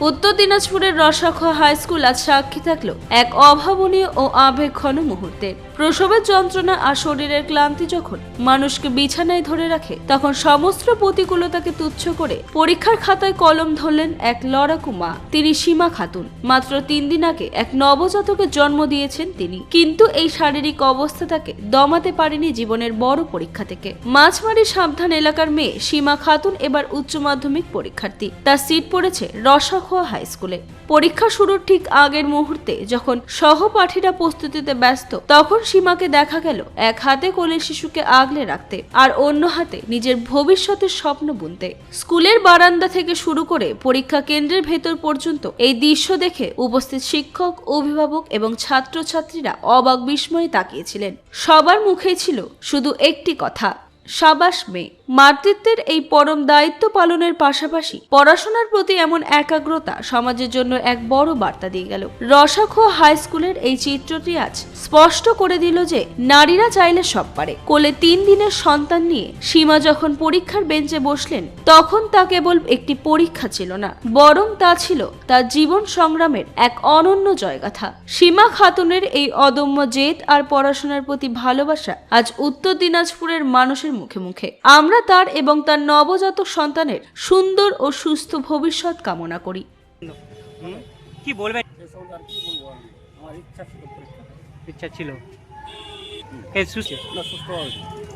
উত্তর দিনাজপুরের Rasakhowa high school আজ সাক্ষী থাকলো এক অভাবনীয় ও আবেগঘন মুহূর্তের। প্রসবের যন্ত্রণা আর শরীরের ক্লান্তি যখন মানুষকে বিছানায় ধরে রাখে, তখন সমস্ত প্রতিকূলতাকে তুচ্ছ করে পরীক্ষার খাতায় কলম ধরলেন এক লড়াকু মা। তিনি সীমা খাতুন। মাত্র 3 দিন আগে এক নবজাতকের জন্ম দিয়েছেন তিনি, কিন্তু এই শারীরিক অবস্থা তাকে দমাতে পারেনি জীবনের বড় পরীক্ষা থেকে। মাছমারি সাবধান এলাকার মেয়ে সীমা খাতুন এবার উচ্চ মাধ্যমিক পরীক্ষার্থী। তার সিট পড়েছে রসাখোয়া হাই স্কুলে। পরীক্ষা শুরুর ঠিক আগের মুহূর্তে যখন সহপাঠীরা প্রস্তুতিতে ব্যস্ত, তখন সীমাকে দেখা গেল এক হাতে কোলের শিশুকে আগলে রাখতে আর অন্য হাতে নিজের ভবিষ্যতের স্বপ্ন বুনতে। স্কুলের বারান্দা থেকে শুরু করে পরীক্ষা কেন্দ্রের ভেতর পর্যন্ত এই দৃশ্য দেখে উপস্থিত শিক্ষক, অভিভাবক এবং ছাত্রছাত্রীরা অবাক বিস্ময়ে তাকিয়েছিলেন। সবার মুখেই ছিল শুধু একটি কথা, সাবাস মেয়ে। মাতৃত্বের এই পরম দায়িত্ব পালনের পাশাপাশি পড়াশোনার প্রতি এমন একাগ্রতা সমাজের জন্য এক বড় বার্তা দিয়ে গেল। রসাখোয়া হাই স্কুলের এই চিত্রটি আজ স্পষ্ট করে দিল যে নারীরা চাইলে সব পারে। কোলে 3 দিনের সন্তান নিয়ে সীমা যখন পরীক্ষার বেঞ্চে বসলেন, তখন তা কেবল একটি পরীক্ষা ছিল না, বরং তা ছিল তার জীবন সংগ্রামের এক অনন্য জয়গাথা। সীমা খাতুনের এই অদম্য জেদ আর পড়াশোনার প্রতি ভালোবাসা আজ উত্তর দিনাজপুরের মানুষের মুখে মুখে। আমরা তার এবং তার নবজাতক সন্তানের সুন্দর ও সুস্থ ভবিষ্যৎ কামনা করি। কি বলবেন? আমার ইচ্ছা ছিল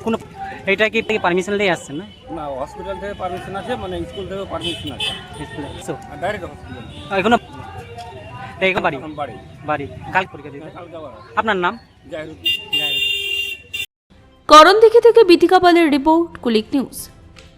কোন এটা কি পারমিশন দিয়ে আসছেন না? না, হসপিটাল থেকে পারমিশন আছে, মানে স্কুল থেকে পারমিশন আছে। ডাইরেক্ট হসপিটাল এখনো বাড়ি বাড়ি বাড়ি কাল পরীক্ষা দিতে। কালকে আবার আপনার নাম? জাহিরুদ্দিন। করণদিঘি থেকে বিথিকা পালের রিপোর্ট, কুলিক নিউজ।